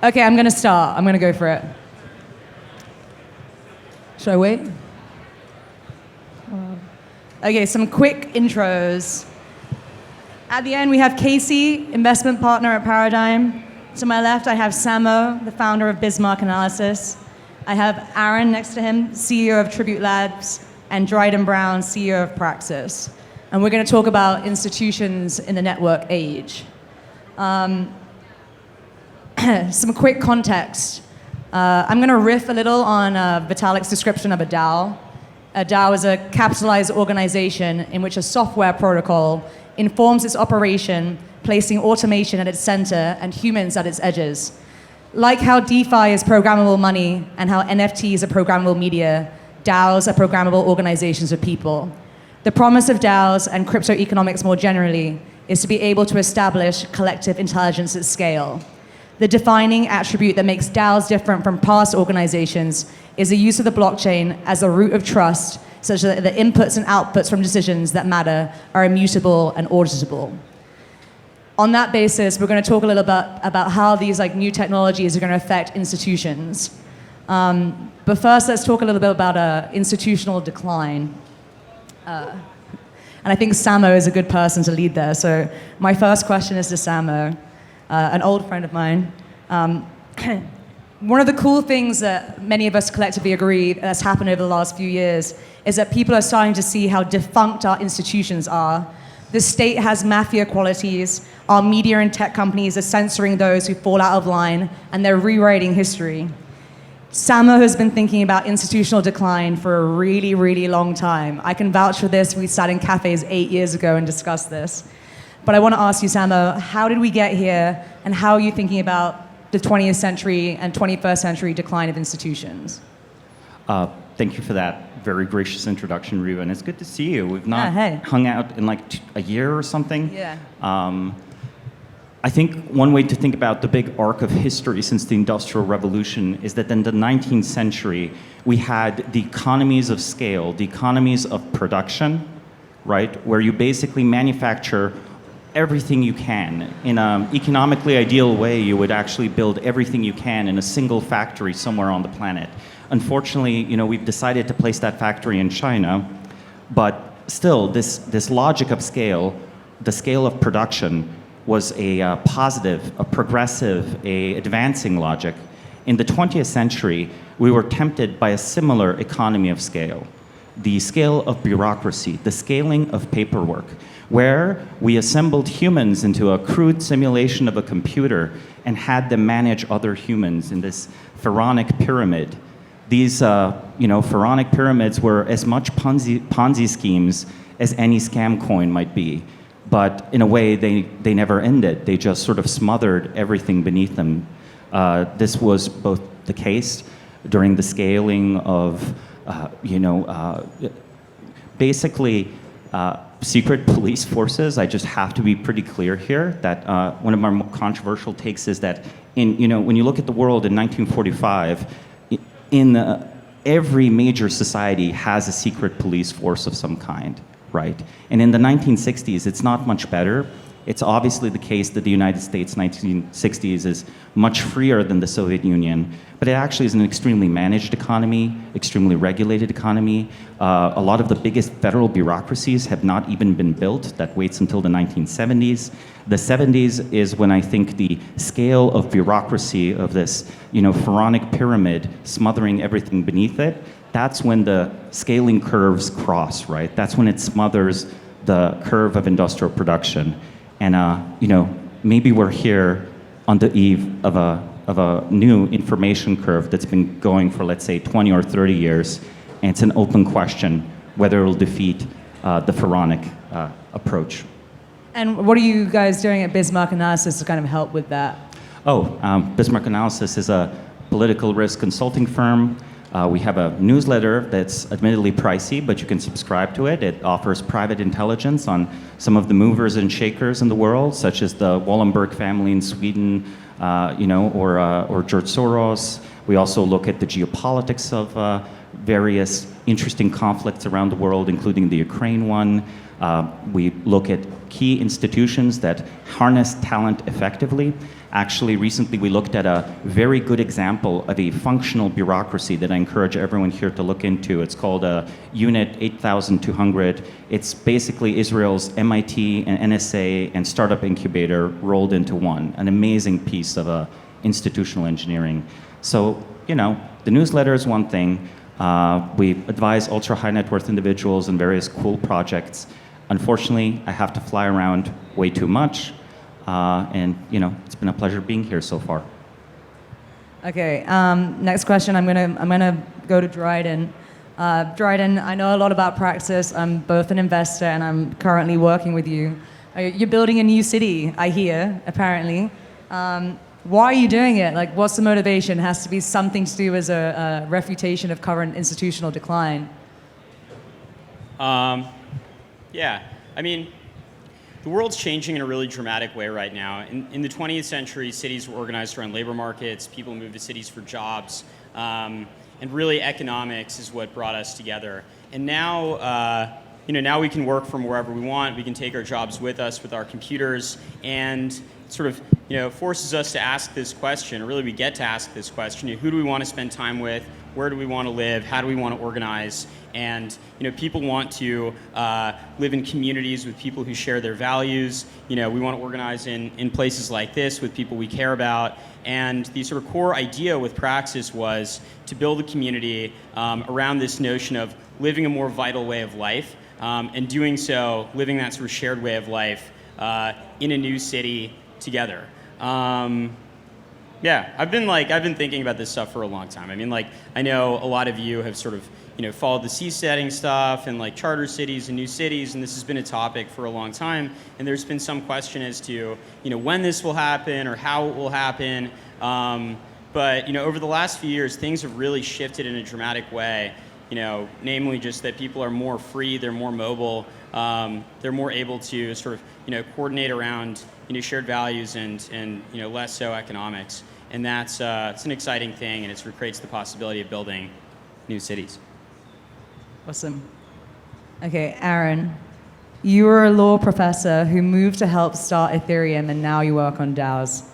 Okay, I'm going to start. I'm going to go for it. Should I wait? Okay, some quick intros. At the end, we have Casey, investment partner at Paradigm. To my left, I have Samo, the founder of Bismarck Analysis. I have Aaron next to him, CEO of Tribute Labs, and Dryden Brown, CEO of Praxis. And we're going to talk about institutions in the network age. Some quick context. I'm going to riff a little on Vitalik's description of a DAO. A DAO is a capitalized organization in which a software protocol informs its operation, placing automation at its center and humans at its edges. Like how DeFi is programmable money and how NFTs are programmable media, DAOs are programmable organizations of people. The promise of DAOs and crypto economics more generally is to be able to establish collective intelligence at scale. The defining attribute that makes DAOs different from past organizations is the use of the blockchain as a root of trust, such that the inputs and outputs from decisions that matter are immutable and auditable. On that basis, we're going to talk a little bit about how these new technologies are going to affect institutions. But first, let's talk a little bit about institutional decline. And I think Samo is a good person to lead there. So my first question is to Samo, an old friend of mine. One of the cool things that many of us collectively agree that's happened over the last few years is that people are starting to see how defunct our institutions are. The state has mafia qualities, our media and tech companies are censoring those who fall out of line, and they're rewriting history. Samo has been thinking about institutional decline for a really, really long time. I can vouch for this. We sat in cafes 8 years ago and discussed this. But I want to ask you, Samo, how did we get here, and how are you thinking about the 20th century and 21st century decline of institutions? Thank you for that very gracious introduction, Riva, and it's good to see you. We've not hung out in a year or something. Yeah. I think one way to think about the big arc of history since the Industrial Revolution is that in the 19th century, we had the economies of scale, the economies of production, right, where you basically manufacture everything you can. In an economically ideal way, you would actually build everything you can in a single factory somewhere on the planet. Unfortunately, we've decided to place that factory in China, but still, this logic of scale, the scale of production, was a positive, a progressive, a advancing logic. In the 20th century, we were tempted by a similar economy of scale, the scale of bureaucracy, the scaling of paperwork, where we assembled humans into a crude simulation of a computer and had them manage other humans in this pharaonic pyramid. These pharaonic pyramids were as much Ponzi schemes as any scam coin might be. But in a way, they never ended. They just sort of smothered everything beneath them. This was both the case during the scaling of, basically secret police forces. I just have to be pretty clear here that one of my more controversial takes is that when you look at the world in 1945, every major society has a secret police force of some kind. Right. And in the 1960s, it's not much better. It's obviously the case that the United States 1960s is much freer than the Soviet Union, but it actually is an extremely managed economy, extremely regulated economy. A lot of the biggest federal bureaucracies have not even been built. That waits until the 1970s. The 70s is when I think the scale of bureaucracy of this, pharaonic pyramid smothering everything beneath it, that's when the scaling curves cross, right? That's when it smothers the curve of industrial production. And, maybe we're here on the eve of a new information curve that's been going for, let's say, 20 or 30 years. And it's an open question whether it'll defeat the pharaonic approach. And what are you guys doing at Bismarck Analysis to kind of help with that? Bismarck Analysis is a political risk consulting firm. We have a newsletter that's admittedly pricey, but you can subscribe to it. It offers private intelligence on some of the movers and shakers in the world, such as the Wallenberg family in Sweden, or George Soros. We also look at the geopolitics of various interesting conflicts around the world, including the Ukraine one. We look at key institutions that harness talent effectively. Actually, recently we looked at a very good example of a functional bureaucracy that I encourage everyone here to look into. It's called Unit 8200. It's basically Israel's MIT and NSA and startup incubator rolled into one. An amazing piece of institutional engineering. So, you know, the newsletter is one thing. We advise ultra high net worth individuals in various cool projects. Unfortunately, I have to fly around way too much. And you know, it's been a pleasure being here so far. Okay, next question. I'm gonna go to Dryden. Dryden, I know a lot about Praxis. I'm both an investor and I'm currently working with you. You're building a new city, I hear, apparently. Why are you doing it? Like, what's the motivation? It has to be something to do as a refutation of current institutional decline. Yeah, I mean, the world's changing in a really dramatic way right now. In the 20th century, cities were organized around labor markets. People moved to cities for jobs. And really, economics is what brought us together. And now, now we can work from wherever we want. We can take our jobs with us with our computers. And it sort of, forces us to ask this question, or really we get to ask this question, who do we want to spend time with? Where do we want to live? How do we want to organize? And people want to live in communities with people who share their values. We want to organize in places like this with people we care about. And the sort of core idea with Praxis was to build a community around this notion of living a more vital way of life, and doing so, living that sort of shared way of life in a new city together. Yeah, I've been thinking about this stuff for a long time. I mean, I know a lot of you have sort of, followed the seasteading stuff and charter cities and new cities, and this has been a topic for a long time. And there's been some question as to, when this will happen or how it will happen. But over the last few years, things have really shifted in a dramatic way. Namely just that people are more free, they're more mobile, they're more able to sort of, coordinate around, shared values and less so economics. And that's it's an exciting thing, and it sort of creates the possibility of building new cities. Awesome. Okay, Aaron, you were a law professor who moved to help start Ethereum, and now you work on DAOs.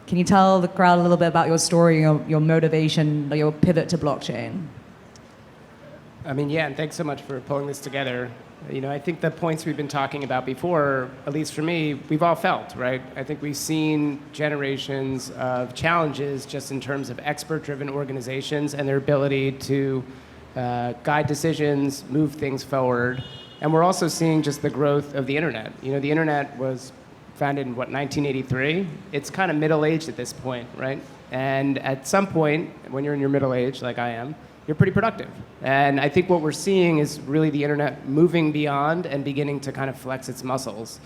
Can you tell the crowd a little bit about your story, your motivation, your pivot to blockchain? I mean, yeah, and thanks so much for pulling this together. I think the points we've been talking about before, at least for me, we've all felt, right? I think we've seen generations of challenges just in terms of expert-driven organizations and their ability to guide decisions, move things forward. And we're also seeing just the growth of the internet. The internet was founded in, 1983? It's kind of middle-aged at this point, right? And at some point, when you're in your middle age, like I am, you're pretty productive. And I think what we're seeing is really the internet moving beyond and beginning to kind of flex its muscles.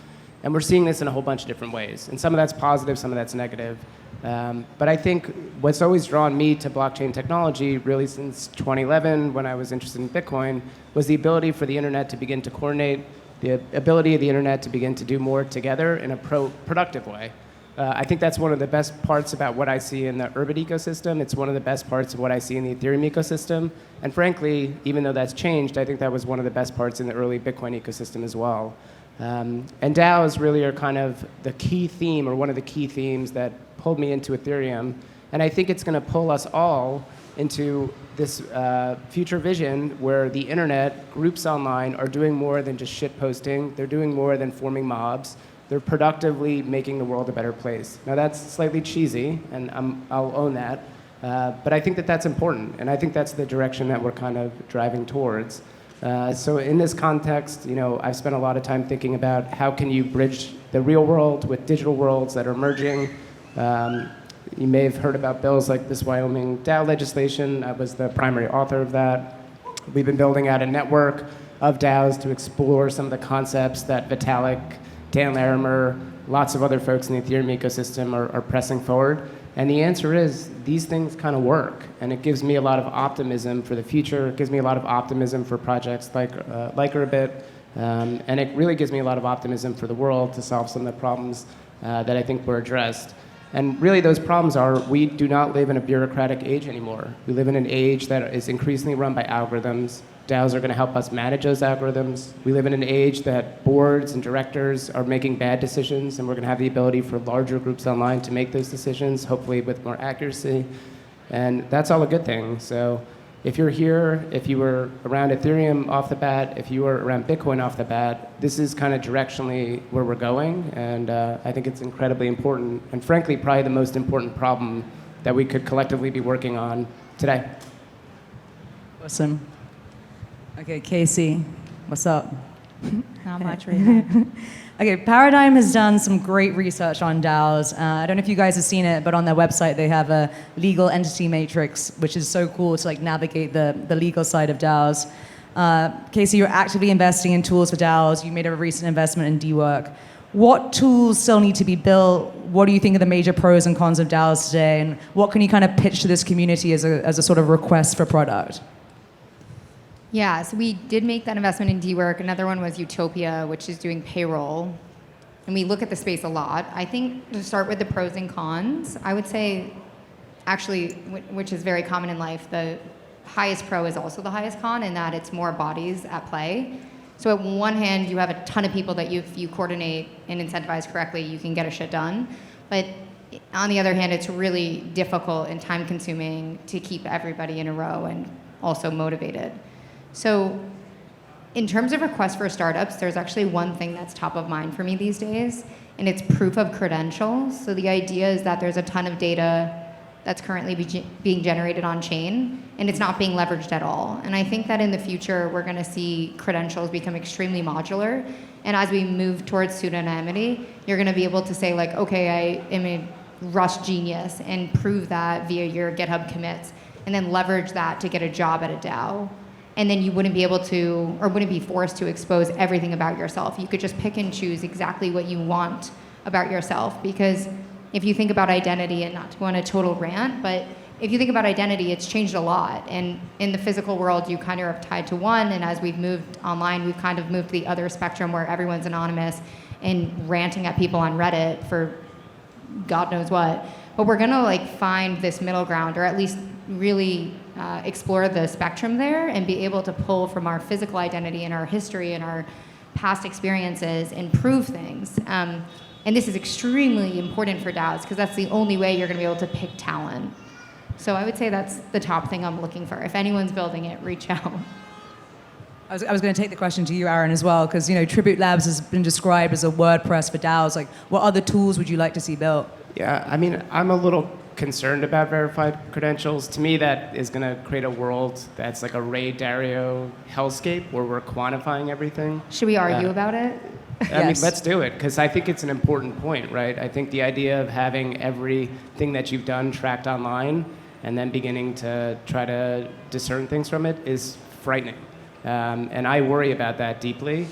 And we're seeing this in a whole bunch of different ways. And some of that's positive, some of that's negative. But I think what's always drawn me to blockchain technology, really since 2011, when I was interested in Bitcoin, was the ability for the internet to begin to coordinate, the ability of the internet to begin to do more together in a productive way. I think that's one of the best parts about what I see in the Urbit ecosystem. It's one of the best parts of what I see in the Ethereum ecosystem. And frankly, even though that's changed, I think that was one of the best parts in the early Bitcoin ecosystem as well. And DAOs really are kind of the key theme, or one of the key themes that pulled me into Ethereum. And I think it's going to pull us all into this future vision where the internet, groups online, are doing more than just shit posting. They're doing more than forming mobs. They're productively making the world a better place. Now that's slightly cheesy, and I'll own that. But I think that that's important, and I think that's the direction that we're kind of driving towards. So in this context, I've spent a lot of time thinking about how can you bridge the real world with digital worlds that are merging. You may have heard about bills like this Wyoming DAO legislation. I was the primary author of that. We've been building out a network of DAOs to explore some of the concepts that Vitalik, Dan Larimer, lots of other folks in the Ethereum ecosystem are pressing forward. And the answer is these things kind of work. And it gives me a lot of optimism for the future. It gives me a lot of optimism for projects like Urbit. And it really gives me a lot of optimism for the world to solve some of the problems that I think were addressed. And really those problems are we do not live in a bureaucratic age anymore. We live in an age that is increasingly run by algorithms. DAOs are going to help us manage those algorithms. We live in an age that boards and directors are making bad decisions, and we're going to have the ability for larger groups online to make those decisions, hopefully with more accuracy. And that's all a good thing. So if you're here, if you were around Ethereum off the bat, if you were around Bitcoin off the bat, this is kind of directionally where we're going. And I think it's incredibly important, and frankly, probably the most important problem that we could collectively be working on today. Awesome. Okay, Casey, what's up? Not much, Riva. Okay, Paradigm has done some great research on DAOs. I don't know if you guys have seen it, but on their website they have a legal entity matrix, which is so cool to like navigate the legal side of DAOs. Casey, you're actively investing in tools for DAOs. You made a recent investment in D-Work. What tools still need to be built? What do you think are the major pros and cons of DAOs today? And what can you kind of pitch to this community as a sort of request for product? Yeah, so we did make that investment in D-Work. Another one was Utopia, which is doing payroll. And we look at the space a lot. I think to start with the pros and cons, I would say, actually, which is very common in life, the highest pro is also the highest con in that it's more bodies at play. So at one hand, you have a ton of people that if you coordinate and incentivize correctly, you can get a shit done. But on the other hand, it's really difficult and time consuming to keep everybody in a row and also motivated. So in terms of requests for startups, there's actually one thing that's top of mind for me these days, and it's proof of credentials. So the idea is that there's a ton of data that's currently being generated on chain, and it's not being leveraged at all. And I think that in the future, we're going to see credentials become extremely modular. And as we move towards pseudonymity, you're going to be able to say, like, okay, I am a Rust genius, and prove that via your GitHub commits, and then leverage that to get a job at a DAO. And then you wouldn't be able to, or wouldn't be forced to expose everything about yourself. You could just pick and choose exactly what you want about yourself. Because if you think about identity, and not to go on a total rant, but if you think about identity, it's changed a lot. And in the physical world, you kind of are tied to one. And as we've moved online, we've kind of moved to the other spectrum where everyone's anonymous and ranting at people on Reddit for God knows what. But we're gonna like find this middle ground, or at least really explore the spectrum there and be able to pull from our physical identity and our history and our past experiences and prove things. And this is extremely important for DAOs because that's the only way you're going to be able to pick talent. So I would say that's the top thing I'm looking for. If anyone's building it, reach out. I was going to take the question to you, Aaron, as well, because Tribute Labs has been described as a WordPress for DAOs. Like, what other tools would you like to see built? Yeah, I mean, I'm a little concerned about verified credentials. To me, that is going to create a world that's like a Ray Dalio hellscape where we're quantifying everything. Should we argue about it? I mean, let's do it, because I think it's an important point, right? I think the idea of having everything that you've done tracked online and then beginning to try to discern things from it is frightening. And I worry about that deeply.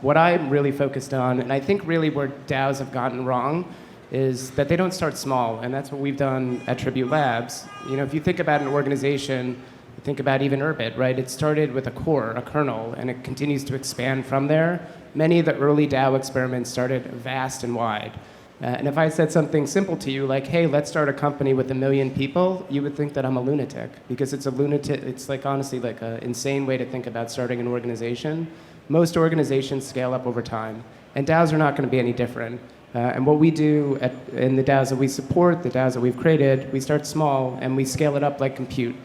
What I'm really focused on, and I think really where DAOs have gotten wrong, is that they don't start small, and that's what we've done at Tribute Labs. If you think about an organization, think about even Urbit, right? It started with a core, a kernel, and it continues to expand from there. Many of the early DAO experiments started vast and wide. And if I said something simple to you, like, hey, let's start a company with 1 million people, you would think that I'm a lunatic, because it's like honestly like an insane way to think about starting an organization. Most organizations scale up over time, and DAOs are not going to be any different. And what we do in the DAOs that we support, the DAOs that we've created, we start small and we scale it up like compute.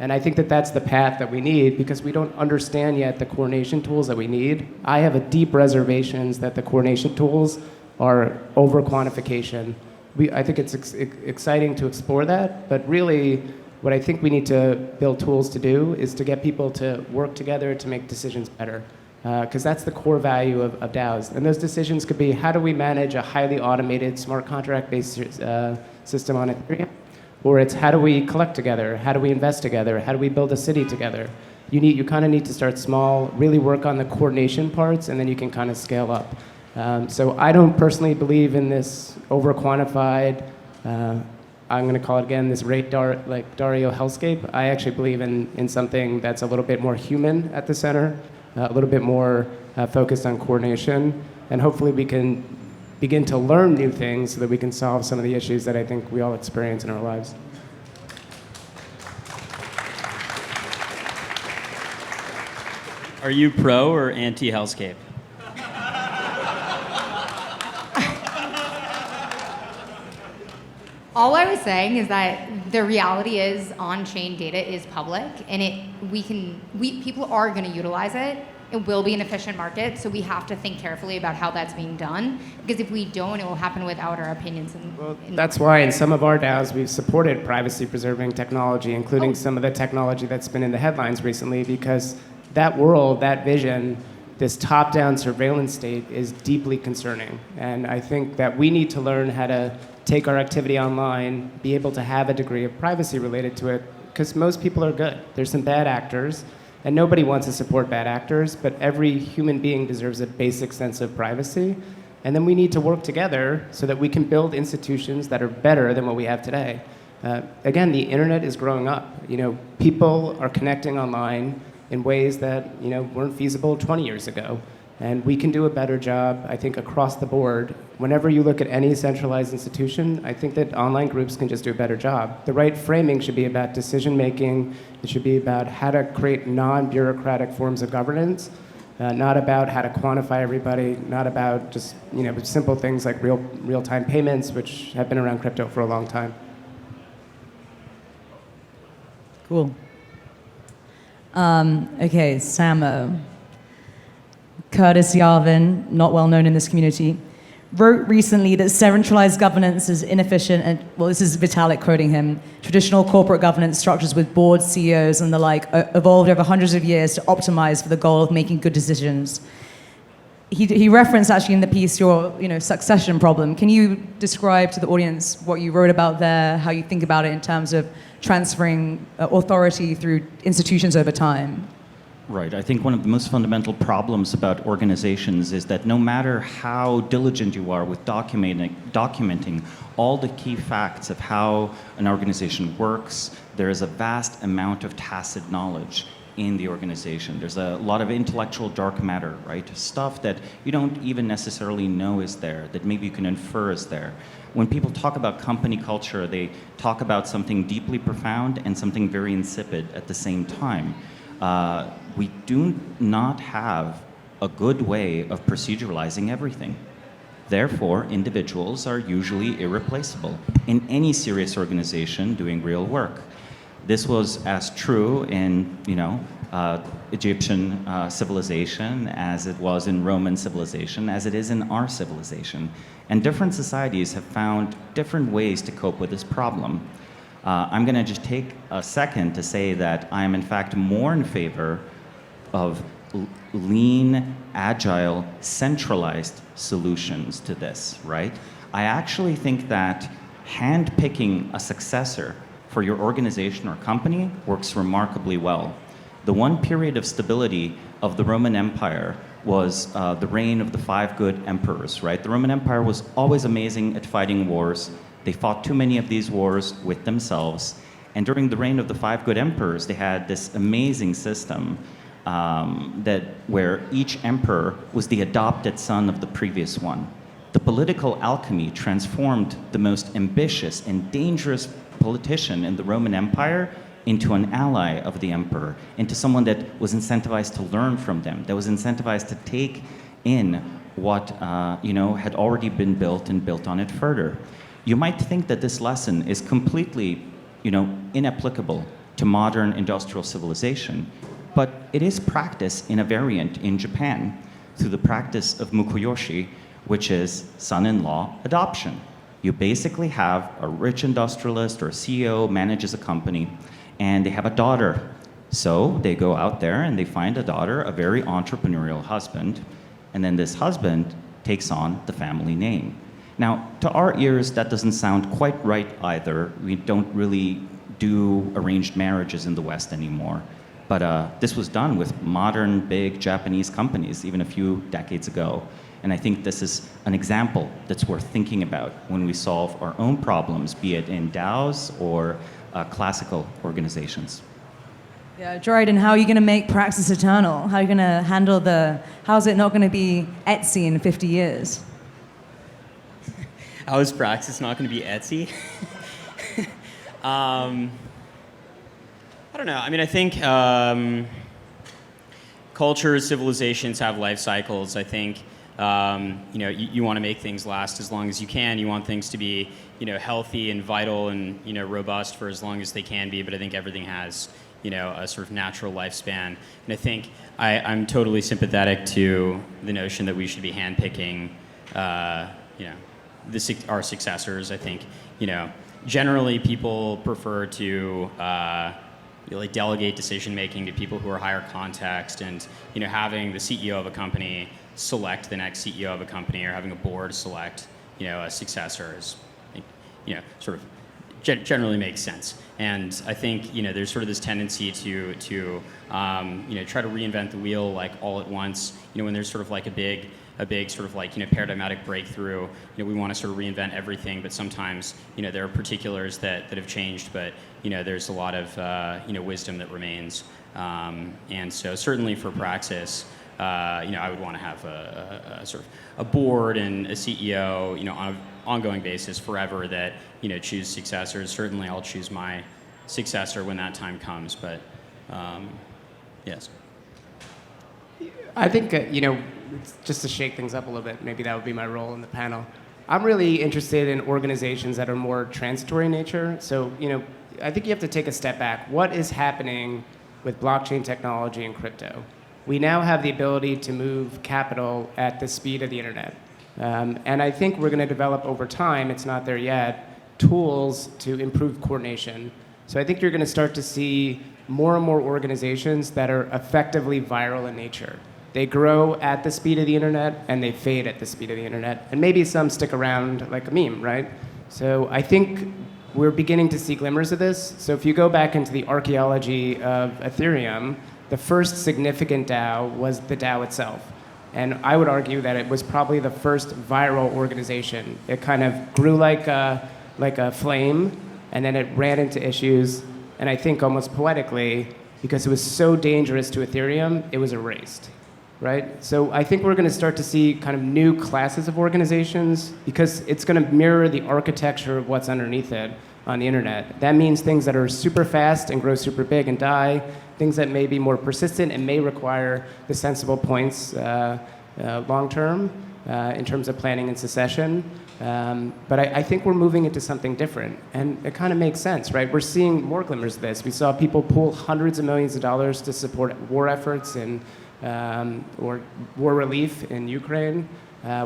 And I think that that's the path that we need, because we don't understand yet the coordination tools that we need. I have a deep reservations that the coordination tools are over quantification. I think it's exciting to explore that, but really what I think we need to build tools to do is to get people to work together to make decisions better. Because that's the core value of DAOs. And those decisions could be, how do we manage a highly automated smart contract-based system on Ethereum? Or it's, how do we collect together? How do we invest together? How do we build a city together? You kind of need to start small, really work on the coordination parts, and then you can kind of scale up. So I don't personally believe in this over-quantified, I'm going to call it again, this Ray Dalio hellscape. I actually believe in something that's a little bit more human at the center, a little bit more focused on coordination, and hopefully we can begin to learn new things so that we can solve some of the issues that I think we all experience in our lives. Are you pro or anti-hellscape? All I was saying is that the reality is on-chain data is public, and people are going to utilize it. It will be an efficient market, so we have to think carefully about how that's being done. Because if we don't, it will happen without our opinions. That's why in some of our DAOs we've supported privacy-preserving technology, including some of the technology that's been in the headlines recently, because that world, that vision, this top-down surveillance state is deeply concerning. And I think that we need to learn how to take our activity online, be able to have a degree of privacy related to it, because most people are good. There's some bad actors, and nobody wants to support bad actors, but every human being deserves a basic sense of privacy. And then we need to work together so that we can build institutions that are better than what we have today. Again, the internet is growing up. People are connecting online in ways that weren't feasible 20 years ago. And we can do a better job, I think, across the board. Whenever you look at any centralized institution, I think that online groups can just do a better job. The right framing should be about decision-making. It should be about how to create non-bureaucratic forms of governance, not about how to quantify everybody, not about just simple things like real-time payments, which have been around crypto for a long time. Cool. Okay, Samo. Curtis Yarvin, not well known in this community, wrote recently that centralized governance is inefficient and, well, this is Vitalik quoting him, traditional corporate governance structures with boards, CEOs, and the like evolved over hundreds of years to optimize for the goal of making good decisions. He referenced actually in the piece your succession problem. Can you describe to the audience what you wrote about there, how you think about it in terms of transferring authority through institutions over time? Right. I think one of the most fundamental problems about organizations is that no matter how diligent you are with documenting all the key facts of how an organization works, there is a vast amount of tacit knowledge in the organization. There's a lot of intellectual dark matter, right? Stuff that you don't even necessarily know is there, that maybe you can infer is there. When people talk about company culture, they talk about something deeply profound and something very insipid at the same time. We do not have a good way of proceduralizing everything. Therefore, individuals are usually irreplaceable in any serious organization doing real work. This was as true in, Egyptian civilization as it was in Roman civilization, as it is in our civilization. And different societies have found different ways to cope with this problem. I'm going to just take a second to say that I am in fact more in favor of lean, agile, centralized solutions to this, right? I actually think that handpicking a successor for your organization or company works remarkably well. The one period of stability of the Roman Empire was the reign of the 5 good emperors, right? The Roman Empire was always amazing at fighting wars. They fought too many of these wars with themselves. And during the reign of the 5 good emperors, they had this amazing system where each emperor was the adopted son of the previous one. The political alchemy transformed the most ambitious and dangerous politician in the Roman Empire into an ally of the emperor, into someone that was incentivized to learn from them, that was incentivized to take in what had already been built and built on it further. You might think that this lesson is completely, inapplicable to modern industrial civilization, but it is practiced in a variant in Japan through the practice of mukoyoshi, which is son-in-law adoption. You basically have a rich industrialist or a CEO manages a company, and they have a daughter. So they go out there and they find a daughter, a very entrepreneurial husband, and then this husband takes on the family name. Now, to our ears, that doesn't sound quite right either. We don't really do arranged marriages in the West anymore. But this was done with modern, big Japanese companies even a few decades ago. And I think this is an example that's worth thinking about when we solve our own problems, be it in DAOs or classical organizations. Yeah, Dryden, how are you going to make Praxis eternal? How are you going to handle how's it not going to be Etsy in 50 years? How is Praxis not going to be Etsy? I don't know. I mean, I think cultures, civilizations have life cycles. I think you want to make things last as long as you can. You want things to be healthy and vital and robust for as long as they can be. But I think everything has a sort of natural lifespan. And I think I'm totally sympathetic to the notion that we should be handpicking our successors. I think generally people prefer to delegate decision making to people who are higher context, and having the CEO of a company select the next CEO of a company, or having a board select a successor is sort of generally makes sense. And I think there's sort of this tendency to try to reinvent the wheel like all at once. When there's sort of like a big sort of like paradigmatic breakthrough, we want to sort of reinvent everything, but sometimes there are particulars that have changed, but there's a lot of wisdom that remains. And so certainly for Praxis, I would want to have a sort of a board and a CEO on an ongoing basis forever that choose successors. Certainly I'll choose my successor when that time comes, but yes. I think, just to shake things up a little bit, maybe that would be my role in the panel. I'm really interested in organizations that are more transitory in nature. So, I think you have to take a step back. What is happening with blockchain technology and crypto? We now have the ability to move capital at the speed of the internet. And I think we're going to develop over time, it's not there yet, tools to improve coordination. So I think you're going to start to see more and more organizations that are effectively viral in nature. They grow at the speed of the internet and they fade at the speed of the internet. And maybe some stick around like a meme, right? So I think we're beginning to see glimmers of this. So if you go back into the archaeology of Ethereum, the first significant DAO was the DAO itself. And I would argue that it was probably the first viral organization. It kind of grew like a flame, and then it ran into issues. And I think almost poetically, because it was so dangerous to Ethereum, it was erased, right? So I think we're going to start to see kind of new classes of organizations, because it's going to mirror the architecture of what's underneath it on the internet. That means things that are super fast and grow super big and die, things that may be more persistent and may require the sensible points long term in terms of planning and succession. But I think we're moving into something different, and it kind of makes sense, right? We're seeing more glimmers of this. We saw people pool hundreds of millions of dollars to support war efforts or war relief in Ukraine.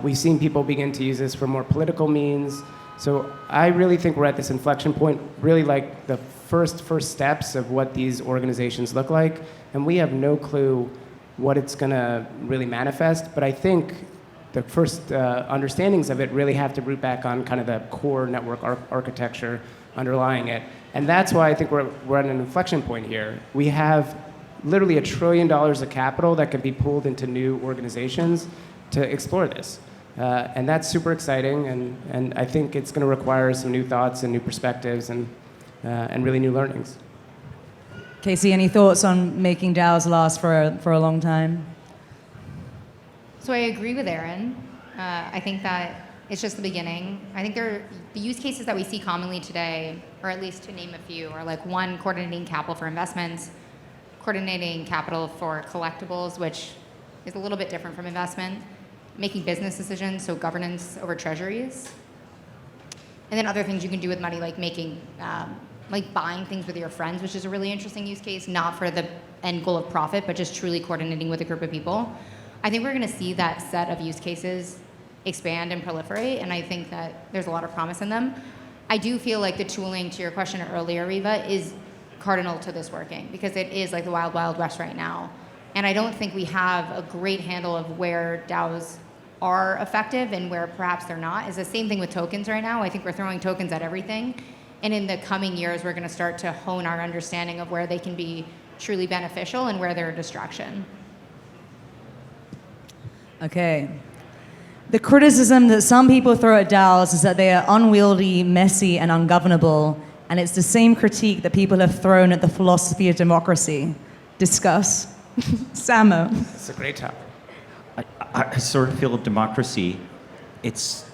We've seen people begin to use this for more political means. So I really think we're at this inflection point, really like the first steps of what these organizations look like, and we have no clue what it's going to really manifest. But I think the first understandings of it really have to root back on kind of the core network architecture underlying it. And that's why I think we're at an inflection point here. We have literally $1 trillion of capital that can be pooled into new organizations to explore this. And that's super exciting, and I think it's going to require some new thoughts and new perspectives and really new learnings. Casey, any thoughts on making DAOs last for a long time? So I agree with Aaron. I think that it's just the beginning. I think the use cases that we see commonly today, or at least to name a few, are like one, coordinating capital for investments, coordinating capital for collectibles, which is a little bit different from investment, making business decisions, so governance over treasuries, and then other things you can do with money, like making, like buying things with your friends, which is a really interesting use case, not for the end goal of profit, but just truly coordinating with a group of people. I think we're going to see that set of use cases expand and proliferate, and I think that there's a lot of promise in them. I do feel like the tooling, to your question earlier, Riva, is cardinal to this working, because it is like the wild, wild west right now. And I don't think we have a great handle of where DAOs are effective and where perhaps they're not. It's the same thing with tokens right now. I think we're throwing tokens at everything. And in the coming years, we're going to start to hone our understanding of where they can be truly beneficial and where they're a distraction. Okay. The criticism that some people throw at DAOs is that they are unwieldy, messy, and ungovernable. And it's the same critique that people have thrown at the philosophy of democracy. Discuss. Samo. It's a great topic. I sort of feel democracy, it's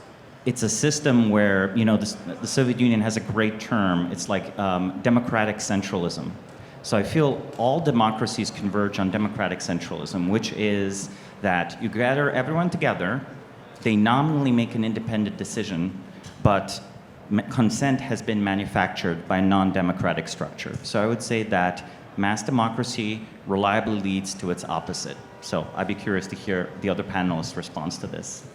a system where, the Soviet Union has a great term. It's like democratic centralism. So I feel all democracies converge on democratic centralism, which is that you gather everyone together, they nominally make an independent decision, but consent has been manufactured by a non-democratic structure. So I would say that mass democracy reliably leads to its opposite. So I'd be curious to hear the other panelists' response to this.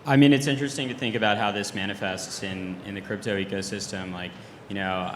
I mean, it's interesting to think about how this manifests in the crypto ecosystem. Like, you know,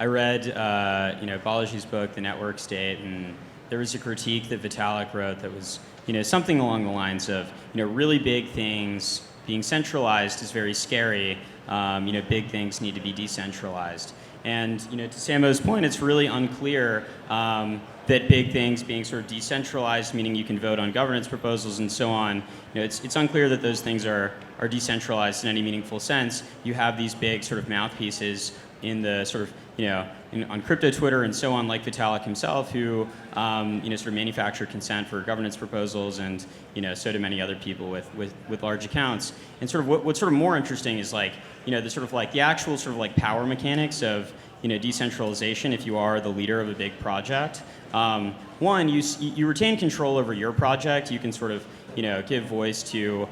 I read, you know, Balaji's book, The Network State, and there was a critique that Vitalik wrote that was, you know, something along the lines of, you know, really big things being centralized is very scary. You know, big things need to be decentralized. And, you know, to Samo's point, it's really unclear that big things being sort of decentralized, meaning you can vote on governance proposals and so on, you know, it's unclear that those things are decentralized in any meaningful sense. You have these big sort of mouthpieces in the sort of, you know, on crypto Twitter and so on, like Vitalik himself, who, you know, sort of manufacture consent for governance proposals, and, you know, so do many other people with large accounts. And sort of what's sort of more interesting is, like, you know, the sort of like the actual sort of like power mechanics of, you know, decentralization. If you are the leader of a big project, one, you retain control over your project. You can sort of, you know, give voice to,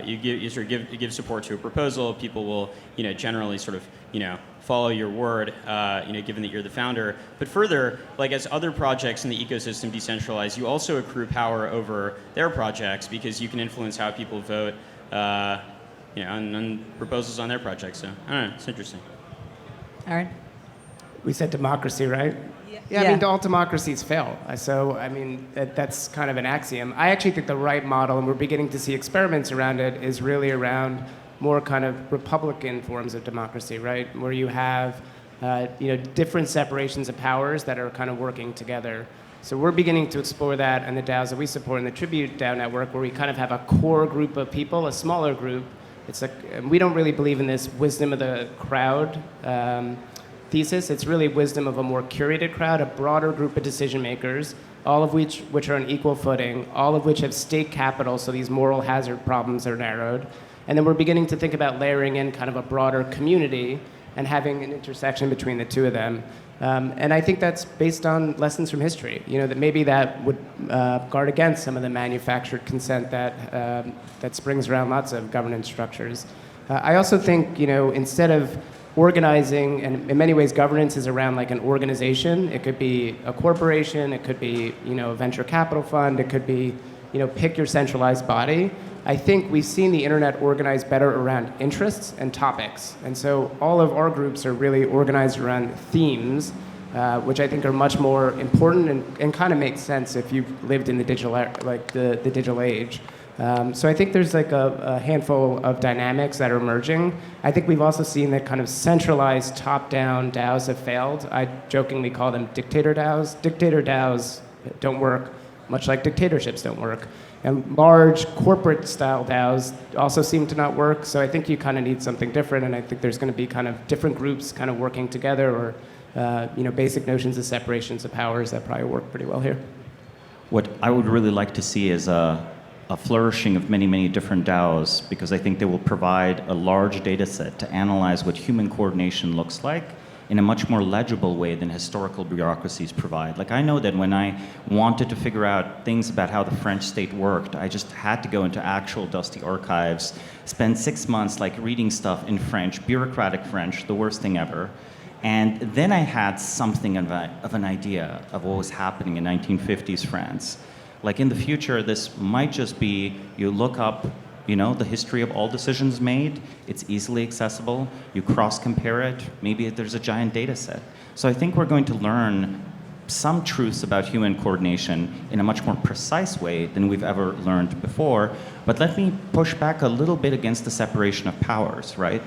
you give support to a proposal. People will, you know, generally sort of, you know, follow your word, you know, given that you're the founder. But further, like, as other projects in the ecosystem decentralize, you also accrue power over their projects, because you can influence how people vote, you know, on proposals on their projects. So I don't know, it's interesting. Aaron? We said democracy, right? Yeah. I mean, all democracies fail. So, I mean, that's kind of an axiom. I actually think the Wright model, and we're beginning to see experiments around it, is really around more kind of Republican forms of democracy, right? Where you have, you know, different separations of powers that are kind of working together. So we're beginning to explore that, and the DAOs that we support in the Tribute DAO network, where we kind of have a core group of people, a smaller group. It's like, we don't really believe in this wisdom of the crowd thesis. It's really wisdom of a more curated crowd, a broader group of decision makers, all of which are on equal footing, all of which have state capital, so these moral hazard problems are narrowed. And then we're beginning to think about layering in kind of a broader community and having an intersection between the two of them. And I think that's based on lessons from history. You know, that maybe that would guard against some of the manufactured consent that springs around lots of governance structures. I also think, you know, instead of organizing, and in many ways governance is around like an organization. It could be a corporation, it could be, you know, a venture capital fund, it could be, you know, pick your centralized body. I think we've seen the internet organized better around interests and topics. And so all of our groups are really organized around themes, which I think are much more important and kind of make sense if you've lived in the digital, like the digital age. So I think there's like a handful of dynamics that are emerging. I think we've also seen that kind of centralized top-down DAOs have failed. I jokingly call them dictator DAOs. Dictator DAOs don't work, much like dictatorships don't work. And large corporate-style DAOs also seem to not work. So I think you kind of need something different, and I think there's going to be kind of different groups kind of working together, or you know, basic notions of separations of powers that probably work pretty well here. What I would really like to see is a flourishing of many, many different DAOs, because I think they will provide a large data set to analyze what human coordination looks like in a much more legible way than historical bureaucracies provide. Like, I know that when I wanted to figure out things about how the French state worked, I just had to go into actual dusty archives, spend 6 months like reading stuff in French, bureaucratic French, the worst thing ever. And then I had something of an idea of what was happening in 1950s France. Like, in the future, this might just be, you look up, you know, the history of all decisions made. It's easily accessible. You cross-compare it. Maybe there's a giant data set. So I think we're going to learn some truths about human coordination in a much more precise way than we've ever learned before. But let me push back a little bit against the separation of powers, right?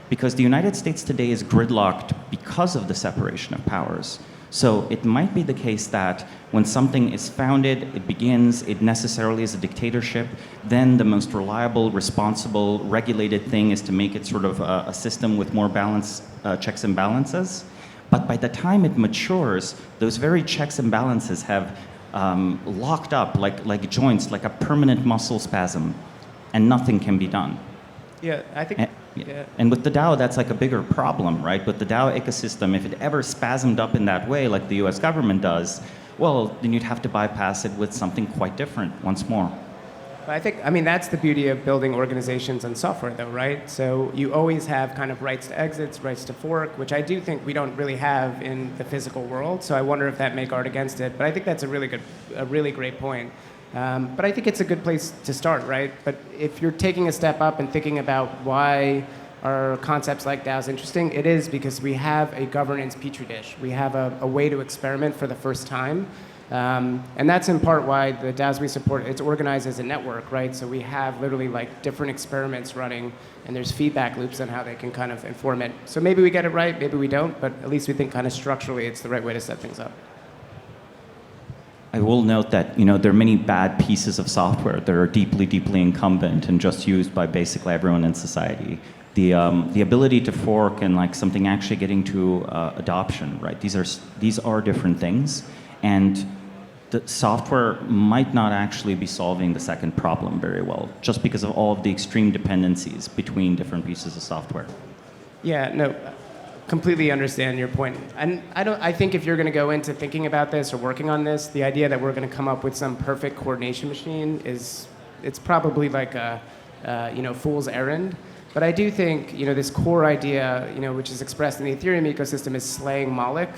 Because the United States today is gridlocked because of the separation of powers. So it might be the case that when something is founded, it begins, it necessarily is a dictatorship. Then the most reliable, responsible, regulated thing is to make it sort of a system with more balance, checks and balances. But by the time it matures, those very checks and balances have locked up like joints, like a permanent muscle spasm, and nothing can be done. Yeah, I think. Yeah. And with the DAO, that's like a bigger problem, right? With the DAO ecosystem, if it ever spasmed up in that way, like the US government does, well, then you'd have to bypass it with something quite different once more. I mean, that's the beauty of building organizations and software, though, right? So you always have kind of rights to exits, rights to fork, which I do think we don't really have in the physical world. So I wonder if that may guard against it. But I think that's a really great point. But I think it's a good place to start, right? But if you're taking a step up and thinking about why are concepts like DAOs interesting, it is because we have a governance petri dish. We have a way to experiment for the first time. And that's in part why the DAOs we support, it's organized as a network, right? So we have literally like different experiments running, and there's feedback loops on how they can kind of inform it. So maybe we get it right, maybe we don't, but at least we think kind of structurally it's the right way to set things up. I will note that there are many bad pieces of software that are deeply, deeply incumbent and just used by basically everyone in society. The ability to fork and like something actually getting to adoption, right? These are different things, and the software might not actually be solving the second problem very well, just because of all of the extreme dependencies between different pieces of software. Yeah, no, completely understand your point. And I think if you're going to go into thinking about this or working on this, the idea that we're going to come up with some perfect coordination machine it's probably like a fool's errand. But I do think this core idea, which is expressed in the Ethereum ecosystem, is slaying Moloch.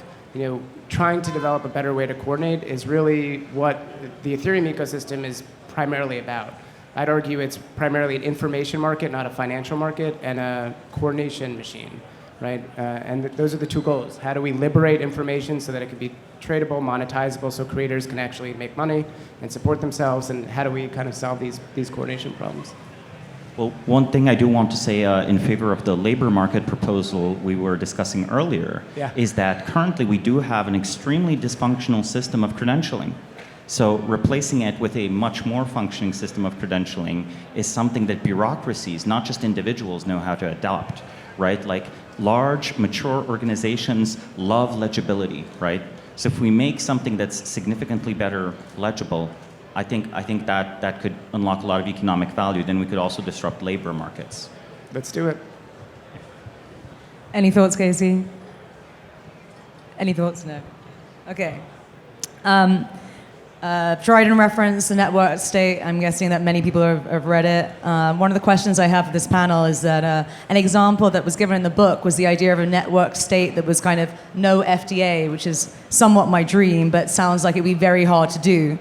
Trying to develop a better way to coordinate is really what the Ethereum ecosystem is primarily about. I'd argue it's primarily an information market, not a financial market, and a coordination machine, right? And those are the two goals. How do we liberate information so that it can be tradable, monetizable, so creators can actually make money and support themselves, and how do we kind of solve these coordination problems? Well, one thing I do want to say in favor of the labor market proposal we were discussing earlier is that currently we do have an extremely dysfunctional system of credentialing. So replacing it with a much more functioning system of credentialing is something that bureaucracies, not just individuals, know how to adopt, right? Like large, mature organizations love legibility, right? So if we make something that's significantly better legible, I think that could unlock a lot of economic value. Then we could also disrupt labor markets. Let's do it. Any thoughts, Casey? Any thoughts? No. Okay. Dryden referenced the network state. I'm guessing that many people have read it. One of the questions I have for this panel is that an example that was given in the book was the idea of a network state that was kind of no FDA, which is somewhat my dream, but sounds like it would be very hard to do.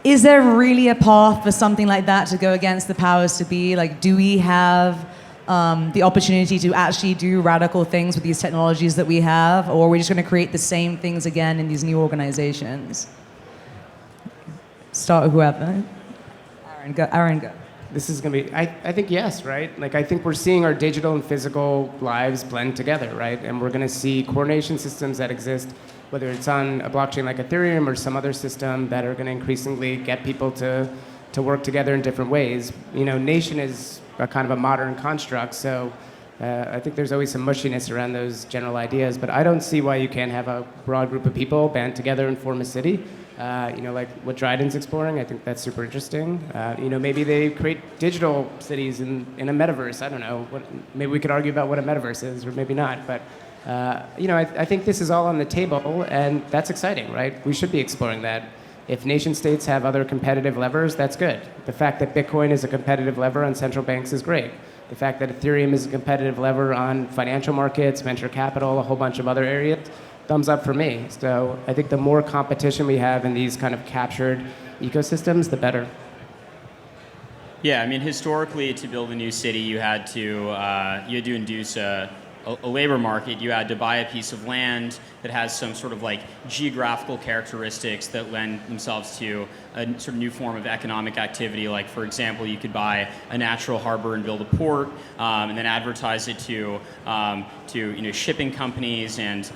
Is there really a path for something like that to go against the powers to be? Like, do we have the opportunity to actually do radical things with these technologies that we have, or are we just going to create the same things again in these new organizations? Start with whoever. Aaron, go. This is going to be, I think yes, right? Like, I think we're seeing our digital and physical lives blend together, right? And we're going to see coordination systems that exist, whether it's on a blockchain like Ethereum or some other system, that are going to increasingly get people to work together in different ways. Nation is a kind of a modern construct, so I think there's always some mushiness around those general ideas, but I don't see why you can't have a broad group of people band together and form a city. Like what Dryden's exploring, I think that's super interesting. Maybe they create digital cities in a metaverse. I don't know. Maybe we could argue about what a metaverse is, or maybe not. But I think this is all on the table, and that's exciting, right? We should be exploring that. If nation states have other competitive levers, that's good. The fact that Bitcoin is a competitive lever on central banks is great. The fact that Ethereum is a competitive lever on financial markets, venture capital, a whole bunch of other areas, thumbs up for me. So I think the more competition we have in these kind of captured ecosystems, the better. Yeah, I mean, historically, to build a new city, you had to induce a labor market. You had to buy a piece of land that has some sort of like geographical characteristics that lend themselves to a sort of new form of economic activity. Like, for example, you could buy a natural harbor and build a port, and then advertise it to shipping companies, and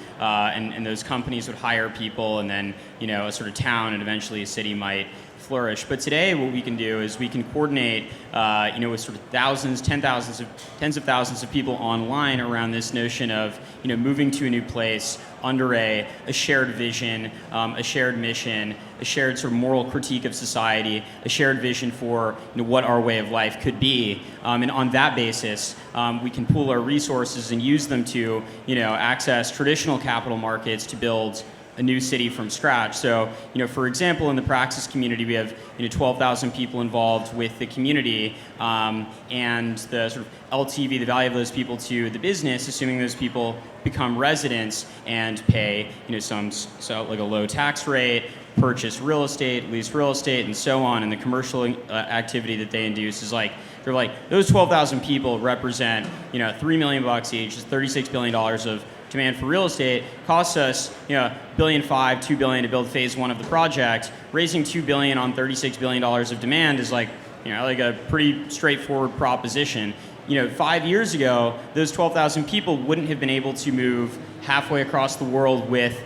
those companies would hire people, and then a sort of town and eventually a city might flourish. But today, what we can do is we can coordinate, with sort of thousands, tens of thousands of people online around this notion of, moving to a new place under a shared vision, a shared mission, a shared sort of moral critique of society, a shared vision for what our way of life could be. And on that basis, we can pool our resources and use them to, access traditional capital markets to build a new city from scratch. So, for example, in the Praxis community, we have 12,000 people involved with the community, and the sort of LTV, the value of those people to the business, assuming those people become residents and pay, like a low tax rate, purchase real estate, lease real estate, and so on. And the commercial activity that they induce is those 12,000 people represent, $3 million each, is $36 billion of demand for real estate. Costs us, $1.5 billion, $2 billion to build phase one of the project. Raising $2 billion on $36 billion of demand is like a pretty straightforward proposition. 5 years ago, those 12,000 people wouldn't have been able to move halfway across the world with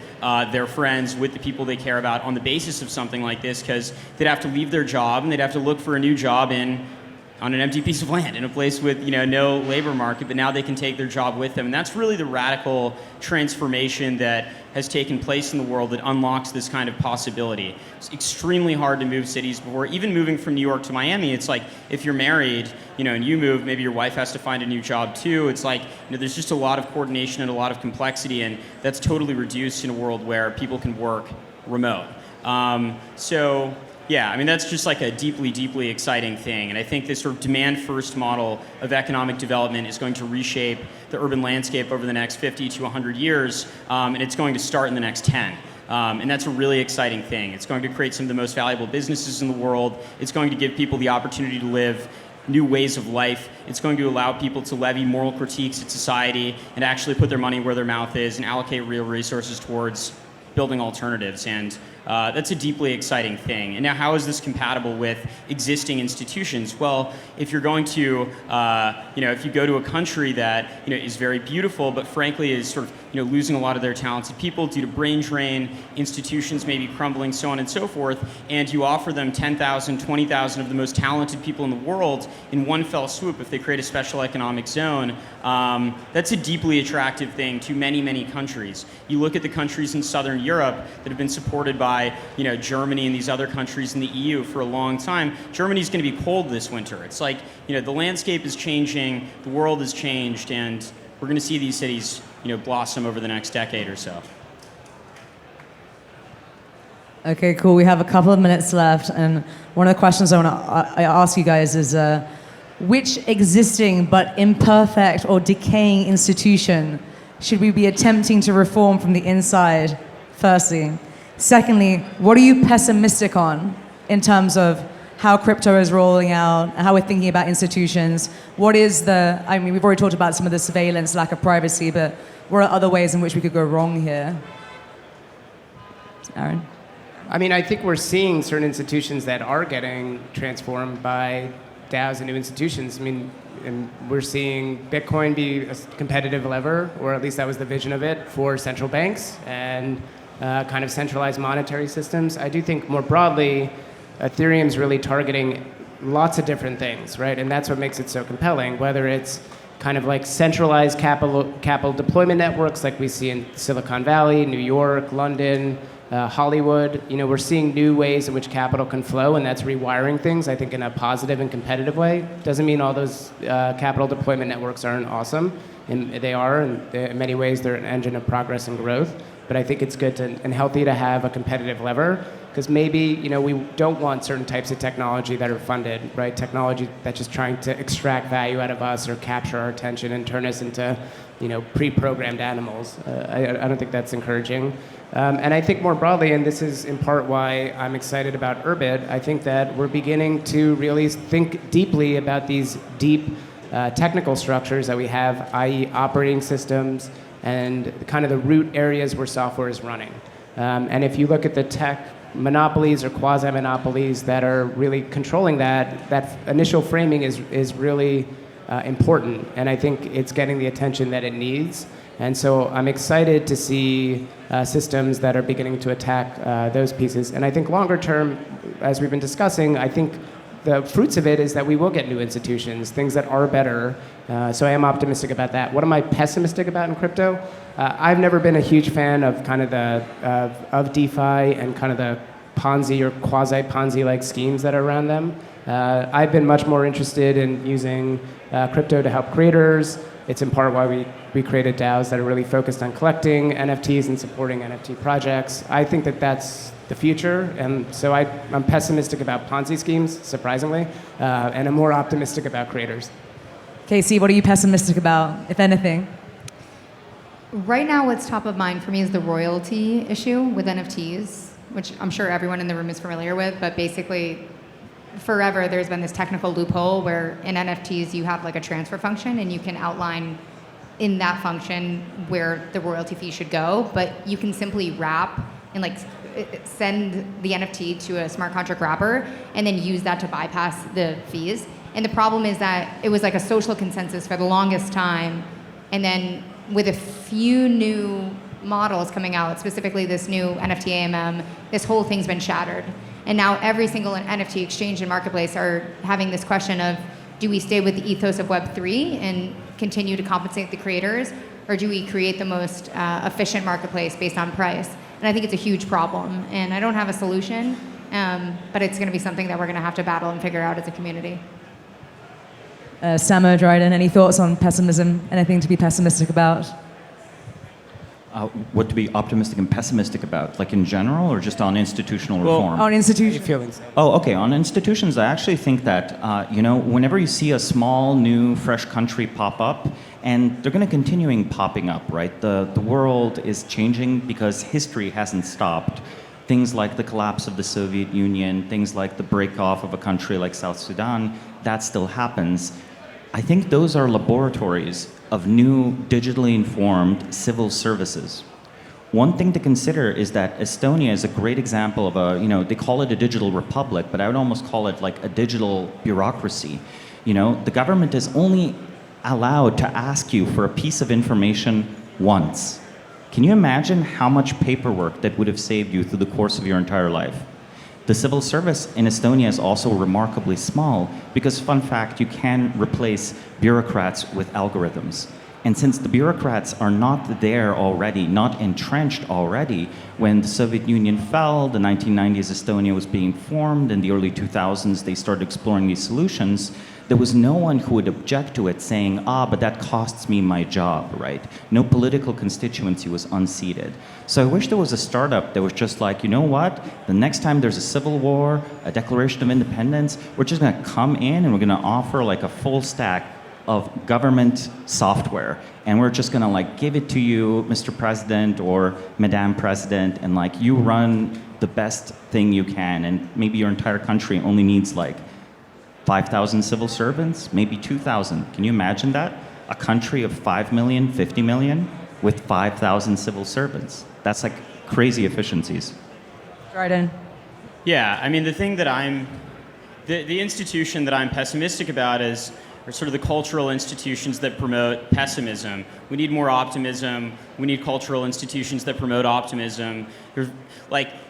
their friends, with the people they care about on the basis of something like this, because they'd have to leave their job and they'd have to look for a new job on an empty piece of land in a place with no labor market, but now they can take their job with them. And that's really the radical transformation that has taken place in the world that unlocks this kind of possibility. It's extremely hard to move cities before. Even moving from New York to Miami, it's like if you're married, and you move, maybe your wife has to find a new job too. It's like, there's just a lot of coordination and a lot of complexity, and that's totally reduced in a world where people can work remote. Yeah, that's just like a deeply, deeply exciting thing. And I think this sort of demand-first model of economic development is going to reshape the urban landscape over the next 50 to 100 years, and it's going to start in the next 10. And that's a really exciting thing. It's going to create some of the most valuable businesses in the world. It's going to give people the opportunity to live new ways of life. It's going to allow people to levy moral critiques at society and actually put their money where their mouth is and allocate real resources towards building alternatives. And that's a deeply exciting thing. And now, how is this compatible with existing institutions? Well, if you're going to, if you go to a country that is very beautiful, but frankly is sort of losing a lot of their talented people due to brain drain, institutions maybe crumbling, so on and so forth, and you offer them 10,000, 20,000 of the most talented people in the world in one fell swoop if they create a special economic zone, that's a deeply attractive thing to many, many countries. You look at the countries in Southern Europe that have been supported by Germany and these other countries in the EU for a long time. Germany's going to be cold this winter. It's like, the landscape is changing, the world has changed, and we're going to see these cities, blossom over the next decade or so. Okay, cool. We have a couple of minutes left, and one of the questions I ask you guys is, which existing but imperfect or decaying institution should we be attempting to reform from the inside, firstly? Secondly, what are you pessimistic on in terms of how crypto is rolling out, how we're thinking about institutions? What is we've already talked about some of the surveillance, lack of privacy, but what are other ways in which we could go wrong here? Aaron? I think we're seeing certain institutions that are getting transformed by DAOs and new institutions. And we're seeing Bitcoin be a competitive lever, or at least that was the vision of it, for central banks and kind of centralized monetary systems. I do think more broadly, Ethereum's really targeting lots of different things, right? And that's what makes it so compelling, whether it's kind of like centralized capital deployment networks like we see in Silicon Valley, New York, London, Hollywood. We're seeing new ways in which capital can flow, and that's rewiring things, I think, in a positive and competitive way. Doesn't mean all those capital deployment networks aren't awesome, and they are, and in many ways they're an engine of progress and growth. But I think it's good and healthy to have a competitive lever, because maybe we don't want certain types of technology that are funded, right? Technology that's just trying to extract value out of us or capture our attention and turn us into pre-programmed animals. I don't think that's encouraging. And I think more broadly, and this is in part why I'm excited about Urbit, I think that we're beginning to really think deeply about these deep technical structures that we have, i.e. operating systems, and kind of the root areas where software is running. And if you look at the tech monopolies or quasi-monopolies that are really controlling that initial framing is really important. And I think it's getting the attention that it needs. And so I'm excited to see systems that are beginning to attack those pieces. And I think longer term, as we've been discussing, I think the fruits of it is that we will get new institutions, things that are better. So I am optimistic about that. What am I pessimistic about in crypto? I've never been a huge fan of kind of of DeFi and kind of the Ponzi or quasi-Ponzi-like schemes that are around them. I've been much more interested in using crypto to help creators. It's in part why we created DAOs that are really focused on collecting NFTs and supporting NFT projects. I think that that's the future, and so I'm pessimistic about Ponzi schemes, surprisingly, and I'm more optimistic about creators. Casey, what are you pessimistic about, if anything? Right now, what's top of mind for me is the royalty issue with NFTs, which I'm sure everyone in the room is familiar with, but basically, forever there's been this technical loophole where in NFTs you have like a transfer function and you can outline in that function where the royalty fee should go, but you can simply wrap and like send the NFT to a smart contract wrapper and then use that to bypass the fees. And the problem is that it was like a social consensus for the longest time, and then with a few new models coming out, specifically this new NFT AMM, this whole thing's been shattered. And now every single NFT exchange and marketplace are having this question of, do we stay with the ethos of Web3 and continue to compensate the creators, or do we create the most efficient marketplace based on price? And I think it's a huge problem, and I don't have a solution, but it's going to be something that we're going to have to battle and figure out as a community. Samo, Dryden, any thoughts on pessimism? Anything to be pessimistic about? What to be optimistic and pessimistic about, like in general, or just on institutional reform? On institutions. Feelings. Oh, okay. On institutions, I actually think that, whenever you see a small, new, fresh country pop up, and they're going to continue popping up, right? The world is changing because history hasn't stopped. Things like the collapse of the Soviet Union, things like the break-off of a country like South Sudan, that still happens. I think those are laboratories of new digitally informed civil services. One thing to consider is that Estonia is a great example of they call it a digital republic, but I would almost call it like a digital bureaucracy. The government is only allowed to ask you for a piece of information once. Can you imagine how much paperwork that would have saved you through the course of your entire life? The civil service in Estonia is also remarkably small because, fun fact, you can replace bureaucrats with algorithms. And since the bureaucrats are not there already, not entrenched already, when the Soviet Union fell, the 1990s Estonia was being formed, in the early 2000s they started exploring these solutions, there was no one who would object to it saying, but that costs me my job, right? No political constituency was unseated. So I wish there was a startup that was just like, you know what? The next time there's a civil war, a declaration of independence, we're just gonna come in and we're gonna offer like a full stack of government software. And we're just gonna like give it to you, Mr. President or Madame President, and like you run the best thing you can. And maybe your entire country only needs like 5,000 civil servants, maybe 2,000. Can you imagine that? A country of 5 million, 50 million with 5,000 civil servants. That's like crazy efficiencies. Dryden. Yeah, I mean, the institution that I'm pessimistic about are sort of the cultural institutions that promote pessimism. We need more optimism. We need cultural institutions that promote optimism.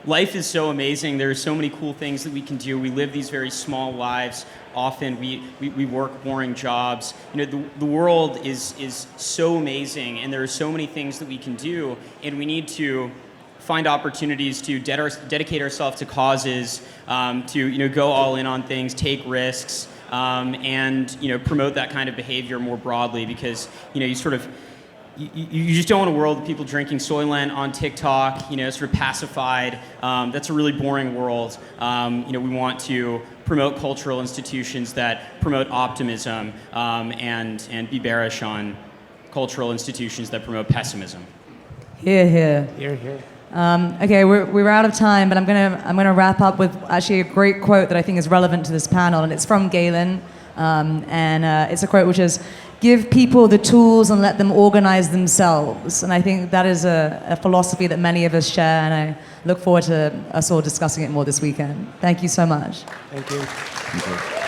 Life is so amazing. There are so many cool things that we can do. We live these very small lives. Often we work boring jobs. The world is so amazing, and there are so many things that we can do, and we need to find opportunities to dedicate ourselves to causes, to go all in on things, take risks, and promote that kind of behavior more broadly, because you just don't want a world of people drinking Soylent on TikTok, sort of pacified. That's a really boring world. We want to promote cultural institutions that promote optimism, and be bearish on cultural institutions that promote pessimism. Hear, hear. Here, here. Okay, we're out of time, but I'm gonna wrap up with actually a great quote that I think is relevant to this panel, and it's from Galen, and it's a quote which is, "Give people the tools and let them organize themselves." And I think that is a philosophy that many of us share, and I look forward to us all discussing it more this weekend. Thank you so much. Thank you. Thank you.